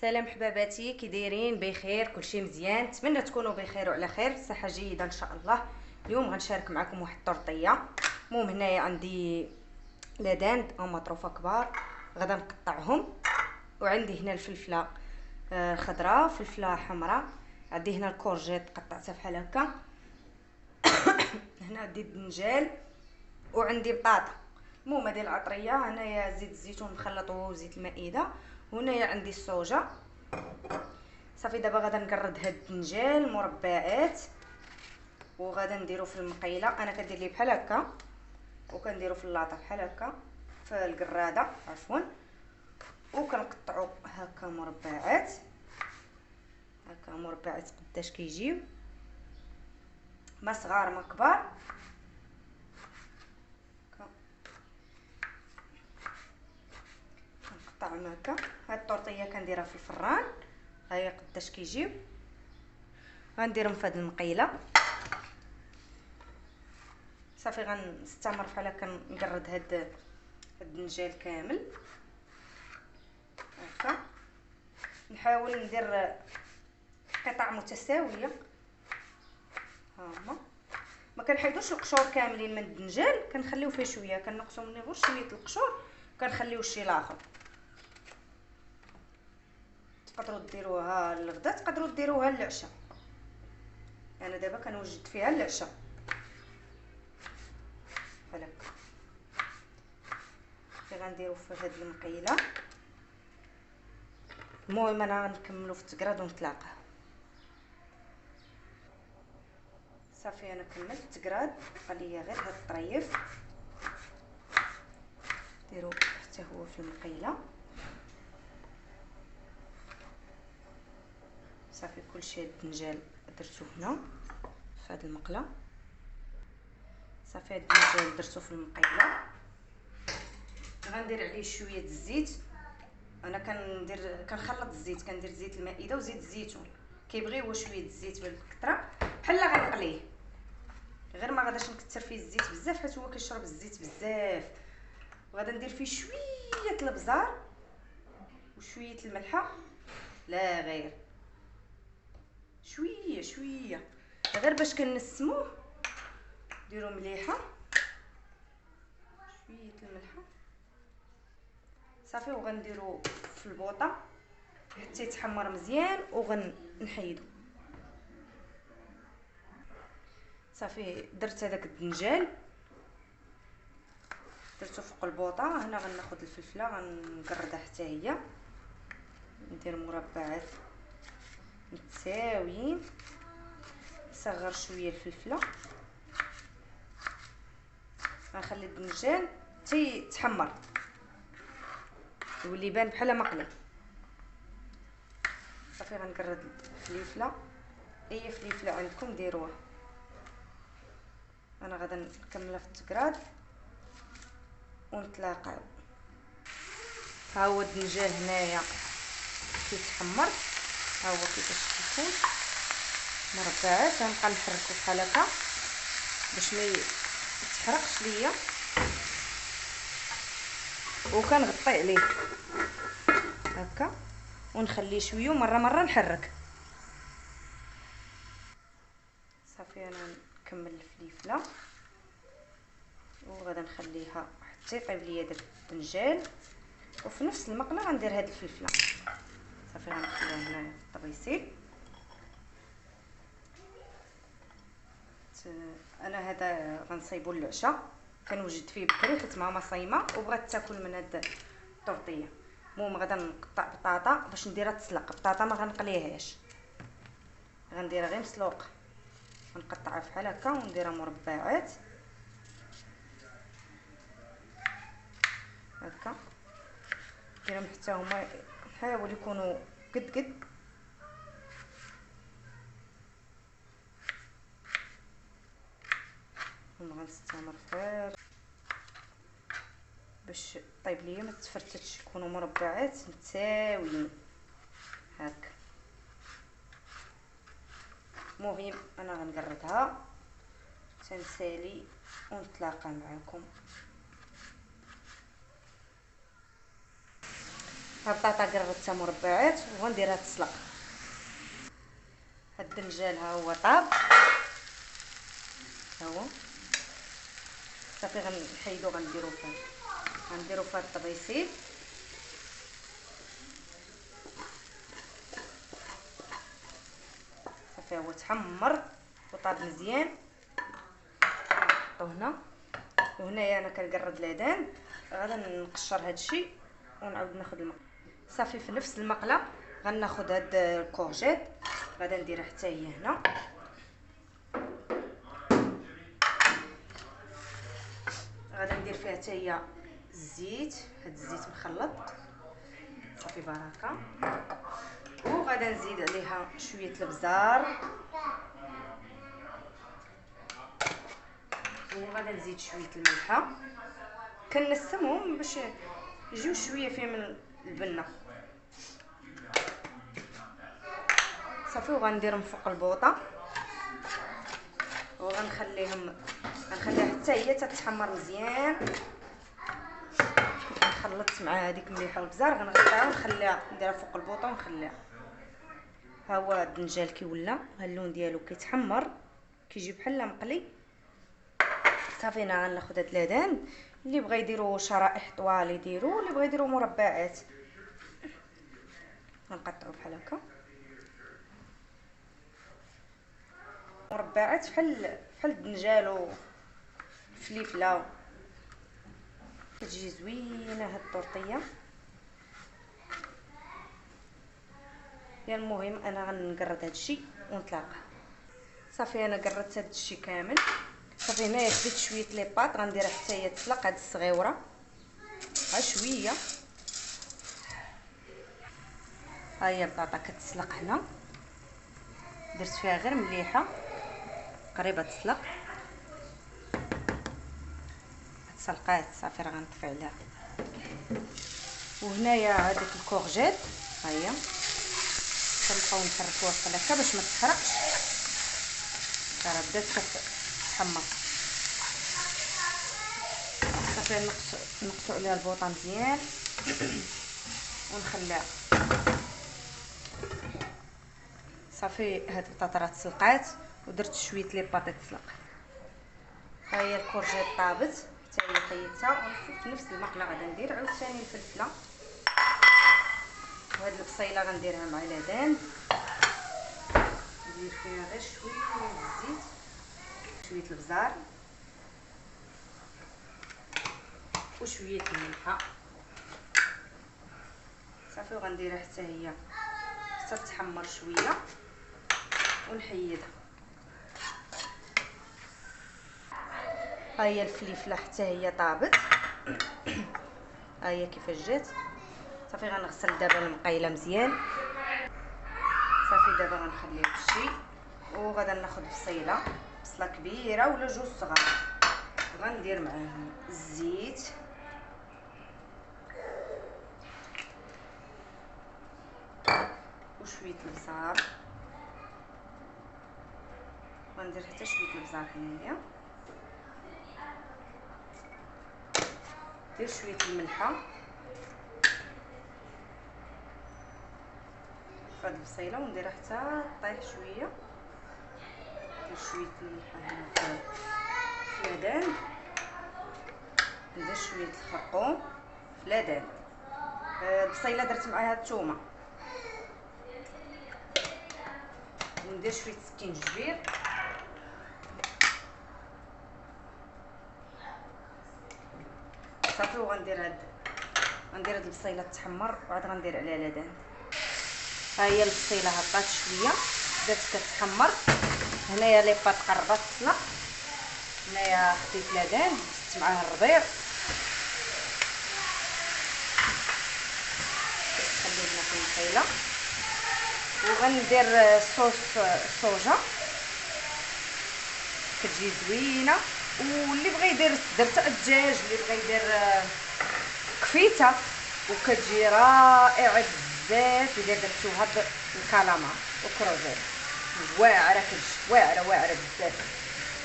سلام حباباتي، كي دايرين؟ بخير؟ كلشي مزيان؟ نتمنى تكونوا بخير وعلى خير، صحه جيده ان شاء الله. اليوم غنشارك معكم واحد الطرطيه. المهم هنايا عندي لداند او مطروفه كبار، غادا نقطعهم. وعندي هنا الفلفله خضراء، فلفله حمراء. عندي هنا الكورجيت قطعتها بحال هكا. هنا عندي الدنجال وعندي بطاطا. المهم هذه العطريه. هنايا زيت الزيتون مخلط وزيت المائده. وهنايا عندي الصوجه. صافي دابا غادا نقرد هاد الدنجال مربعات وغادا نديرو في المقيله. انا كندير ليه بحال هكا وكنديرو في اللاطه بحال هكا في القراده عفوا، وكنقطعو هكا مربعات. هكا مربعات قداش كيجيو، ما صغار ما كبار. كنقطعهم هكا. هاد الطورطيه كنديرها في الفران، ها هي قداش كيجيو. غنديرهم في هاد المقيله. صافي غنستمر بحال هكا نقرد هاد الدنجال كامل هكا. نحاول ندير قطع متساويه. ها هما ما كنحيدوش القشور كاملين من الدنجال، كنخليو فيه شويه، كنقصوا منه غير شويه القشور كنخليو الشي الاخر. تقدروا ديروها للغدا، تقدروا ديروها للعشاء. انا دابا كنوجد فيها للعشاء بحال هكا. غنديرو في هاد المقيله. المهم انا غنكملو في التقراد ونتلاقى. صافي انا كملت التقراد، بقى ليا غير هاد الطريف ديرو حتى هو في المقيله. صافي كلشي هاد الدنجال درتو هنا في هاد المقله. صافي هاد الدنجال درتو في المقيله. غندير عليه شويه الزيت. انا كنخلط الزيت، كندير زيت المائده وزيت الزيتون. كيبغي هو شويه الزيت بالكثره بحال غنقليه، غير ما غاداش نكثر فيه الزيت بزاف حيت هو كيشرب الزيت بزاف. وغادا ندير فيه شويه البزار وشويه الملحه، لا غير شويه شويه غير باش كنسموه. ديروا مليحه، شويه الملحه. صافي وغنديرو في البوطه حتى يتحمر مزيان وغنحيدو. صافي درت هذاك الدنجال درتو فوق البوطه. هنا غناخذ الفلفله غنقردها حتى هي، ندير مربعات متساويين. صغر شويه الفلفله. غنخلي الدنجال حتى يتحمر يولي يبان بحال مقلي. صافي غنقرد الفليفله، اي فليفله عندكم ديروها. انا غادا نكملها في التكراد ونتلاقاو. ها هو الدنجال هنايا كيتحمر، ها هو كيفاش كيكون مربعات. غنبقى نحركو بحال هكا باش ما يتحرقش ليا، وكنغطي عليه هكا ونخليه شويه ومره مره نحرك. صافي انا نكمل الفليفله وغادا نخليها حتى يطيب ليا داك الدنجال، وفي نفس المقله غندير هاد الفلفله. صافي غنخليها هنا في الطبيسيل. انا هذا غنصايبو للعشاء، كنوجد فيه بكري حيت ماما صايمه وبغات تاكل من هاد الطورطيه. المهم غادا نقطع بطاطا باش نديرها تسلق. بطاطا ما غنقليهاش، غنديرها غير مسلوقه. غنقطعها بحال هكا ونديرها مربعات هكا. نديرهم حتى هما نحاول يكونوا قد قد. غنستمر غير باش طيب ليا ما تفرتتش، يكونوا مربعات متساويين هكا. المهم انا غنقردها تنسالي ونتلاقى معكم. البطاطا قررتها مربعات وغنديرها تسلق. هاد الدنجال ها هو طاب، ها هو صافي غنحيدو غنديرو فهاد الطبيسيل. صافي هو تحمر وطاب مزيان، نحطو هنا. وهنايا انا كنقرد العدان، غادا نقشر هادشي ونعاود ناخد الماء. صافي في نفس المقله غناخد هاد الكورجيت، غادا نديرها حتى هي هنا. غادا ندير فيها حتى هي الزيت، هاد الزيت مخلط صافي بركه. وغادا نزيد عليها شويه الابزار، وغادا نزيد شويه الملحه. كنسمهم باش يجيو شويه فيه من البنه. صافي وغنديرهم فوق البوطه غنخليها حتى هي تتحمر مزيان. خلطت مع هذيك المليحه والبزار غنغطيها ونخليها، نديرها فوق البوطه ونخليها. ها هو الدنجال كي ولا، ها اللون ديالو كيتحمر كيجي بحال مقلي. صافي انا غناخذ هاد العدان، اللي بغى يديروا شرائح طوال يديروا، اللي بغى يديروا مربعات غنقطعوا بحال هكا مربعات بحال الدنجال وفليفله. كتجي زوينه هاد الطورطيه. المهم انا غنقرد هادشي ونتلاقى. صافي انا قردت هادشي كامل. صافي هنايا خديت شويه لي باط غنديرها حتى هي تسلق، هاد الصغيوره ها شويه. ها هي البطاطا كتسلق هنا، درت فيها غير مليحه قريبه تسلق. تسلقات صافي راه غنطفي عليها. وهنايا هذيك الكورجيت ها هي كنبقاو نحركوها بحال هكا باش ما تحرقش، راه بدات كتحمر. صافي نقصو عليها البوطه مزيان ونخليها. صافي هاد البطاطا راه تسلقات ودرت شويه لي باط تسلق. ها هي الكورجيت طابت حتى هي خيطتها، وفي نفس المقله غادا ندير عاوتاني الفلفله. وهاد البصيله غنديرها مع العدان، ندير فيها غير شويه الزيت، شويه البزار وشويه الملحه. صافي وغنديرها حتى هي حتى تحمر شويه ونحيدها. ها هي الفليفله حتى هي طابت، ها هي كيفاش جات. صافي غنغسل دابا المقيله مزيان. صافي دابا غنخليها هادشي وغادا ناخذ بصله كبيره ولا جوج صغار، غندير معاهم الزيت وشويه البزار. غندير حتى شويه البزار هنايا، ندير شويه الملحه فهاد البصيله ونديرها حتى طيح شويه. ندير شويه الملحه هنا في العدان، ندير شويه الخرقوم في العدان. البصيله درت معاها الثومه، وندير شويه سكينجبير. صافي وغندير هاد البصيله تحمر وعاد غندير عليها العدان. ها هي البصيله هبطات شويه بدات كتحمر. هنايا لي باط قربت تسلق. هنايا خديت العدان زدت معاه الربيع، خليه لنا في البصيله. وغندير صوص صوجا كتجي زوينه. واللي بغى يدير درت الدجاج، اللي بغى يدير كفيته وكتجي رائعه بزاف. الا درتوها بالكالامار وكروزيت واعره، كتجي واعره بزاف.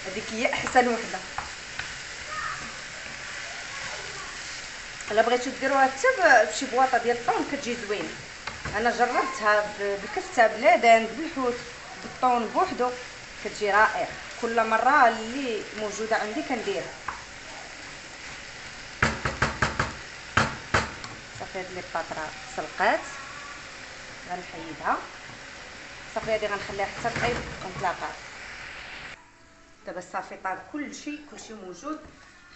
هذيك هي احسن وحده. الا بغيتو ديروها حتى بشي بواطه ديال الطون كتجي زوينه. انا جربتها بالكفته بلادان بالحوت بالطون بوحدو كتجي رائعه. كل مره اللي موجوده عندي كنديرها. صافي هاد لي بطاطا سلقات غنحيدها. صافي هادي غنخليها حتى طيب ونتلاقاو. دابا صافي طاب كلشي موجود.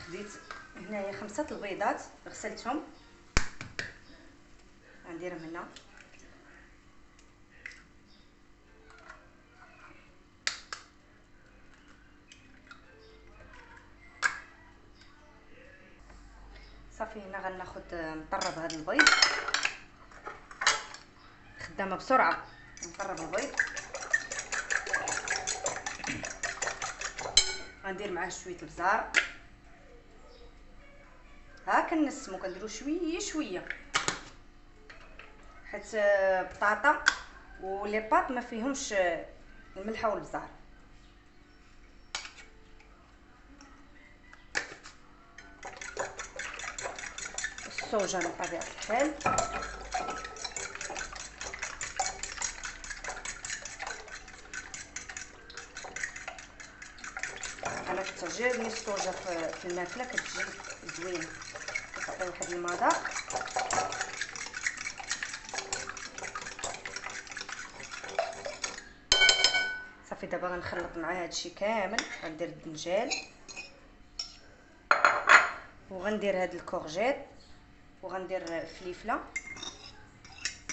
خديت هنايا 5 البيضات غسلتهم غنديرهم هنا. صافي هنا غناخد نطرب هذا البيض. خدامه بسرعه. نطرب البيض غندير معاه شويه البزار. ها كنسمو كنديرو شويه شويه حيت بطاطا ولي باط ما فيهمش الملحه والبزار. الصوجه بطبيعه الحال. انا كتعجبني الصوجه في الماكله كتجي زوينه كتعطي واحد المذاق. صافي دابا غنخلط مع هادشي كامل. غندير الدنجال وغندير هاد الكورجيت وغندير الفليفله.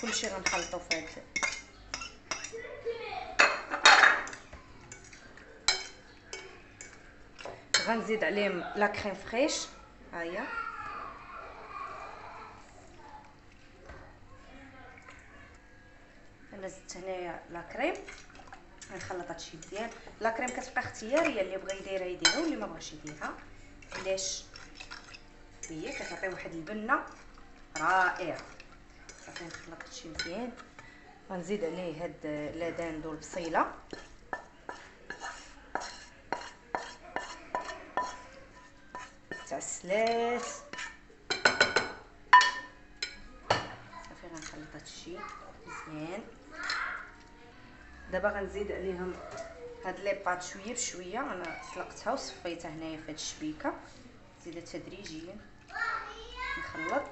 كلشي غنخلطو في هاد غنزيد عليهم لا كريم فريش. ها هي انا زدت هنايا لا كريم. غنخلط هادشي مزيان. لا كريم كتبقى اختياريه، اللي بغى يديرها يديرها واللي ما بغاش يديرها. علاش هي كتعطي واحد البنه رائعه. صافي نخلط هادشي مزيان. غنزيد عليه هاد لادان دول البصيله. تعسلات. صافي غنخلط هادشي مزيان. دابا غنزيد عليهم هاد لي باط شويه بشويه. انا سلقتها وصفيتها هنايا في هاد الشبيكه. نزيدها تدريجيا نخلط.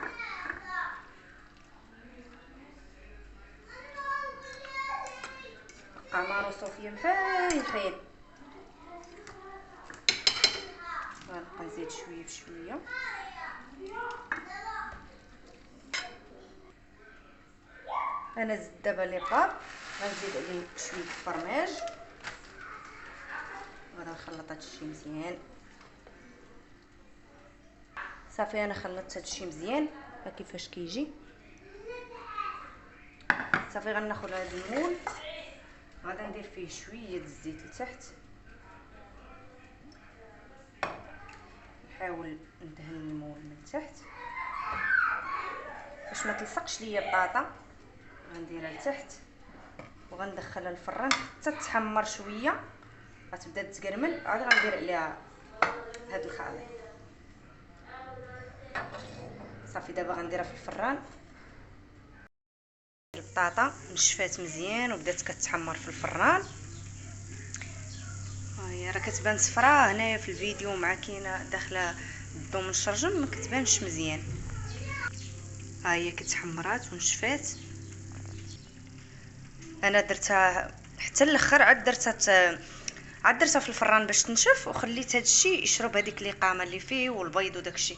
بقى مارو صوفيا مفايخين. غنبقى نزيد شويه بشويه. انا زدت دابا لي باط غنزيد عليه شويه الفرماج. غادي نخلط هادشي مزيان. صافي انا خلطت هادشي مزيان. ها كيفاش كيجي. صافي غناخذ هذا المول غادي ندير فيه شويه الزيت لتحت. نحاول ندهن المول من تحت باش ما تلصقش ليا البطاطا. غنديرها لتحت وغندخلها للفران حتى تحمر شويه. غتبدا تكرمل. عاد غندير عليها هاد الخليط. صافي دابا غنديرها في الفران. البطاطا نشفات مزيان وبدات كتحمر في الفران. ها هي راه كتبان صفراء هنايا في الفيديو مع كاينه داخله الضو من الشرجم ما كتبانش مزيان. ها هي كتحمرات ونشفات. انا درتها حتى الاخر. عاد درتها في الفران باش تنشف وخليت هادشي يشرب هذيك الاقامه اللي فيه والبيض وداكشي.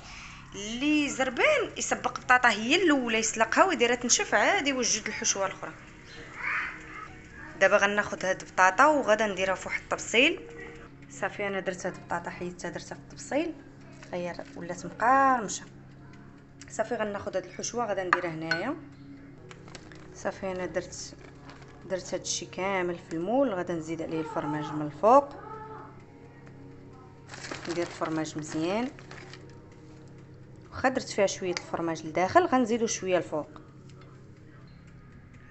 اللي زربان يسبق بطاطا هي الاولى يسلقها ويديرها تنشف عادي يوجد الحشوه الاخرى. دابا غناخذ هاد البطاطا وغادا نديرها في واحد الطبسيل. صافي انا درت هاد البطاطا حيدتها درتها في الطبسيل. هي ولات مقارمشه. صافي غناخذ هاد الحشوه غادا نديرها هنايا. صافي انا درت هادشي كامل في المول. غادا نزيد عليه الفرماج من الفوق. ندير الفرماج مزيان. واخا درت فيها شويه الفرماج لداخل غنزيدو شويه الفوق.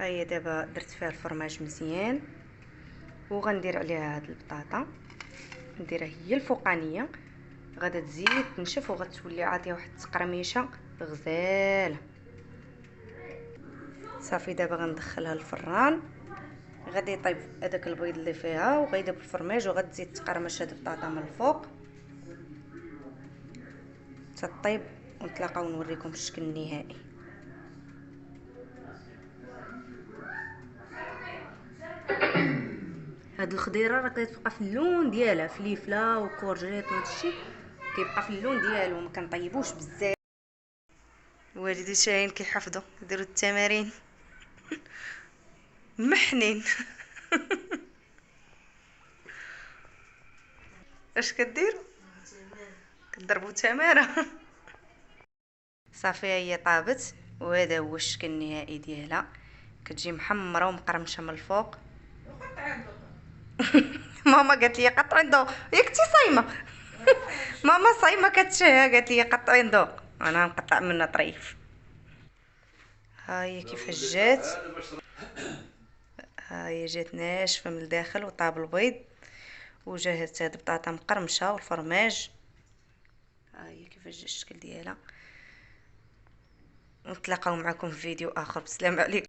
ها هي دابا درت فيها الفرماج مزيان وغندير عليها هاد البطاطا. نديرها هي الفوقانيه. غادا تزيد تنشف وغتولي عاطيه واحد التقرميشه غزاله. صافي دابا غندخلها للفران، غادي يطيب هذاك البيض اللي فيها وغيذوب الفرماج، وغتزيد تقرمش هاد البطاطا من الفوق تطيب، ونتلاقاو نوريكم الشكل النهائي. هاد الخضيره راه كتبقى في اللون ديالها، فليفله وكورجيت وهادشي كيبقى في اللون ديالو، ما كنطيبوش بزاف. والدي شاهين كيحفظوا يديروا التمارين محنين. اش كديروا؟ كضربوا تماره. صافي هي طابت، وهذا هو الشكل النهائي ديالها، كتجي محمره ومقرمشه من الفوق. ماما قالت لي قطعي الضوء، ياك انتي صايمه. ماما صايمه كتشهى، قالت لي قطعي الضوء، انا نقطع منها طريف. ها هي كيف جات، ها هي جات ناشفه من الداخل وطاب البيض، وجاهزت هاد البطاطا مقرمشه والفرماج. ها هي كيفاش جا الشكل ديالها. نتلاقاو معكم في فيديو اخر. بسلام عليكم.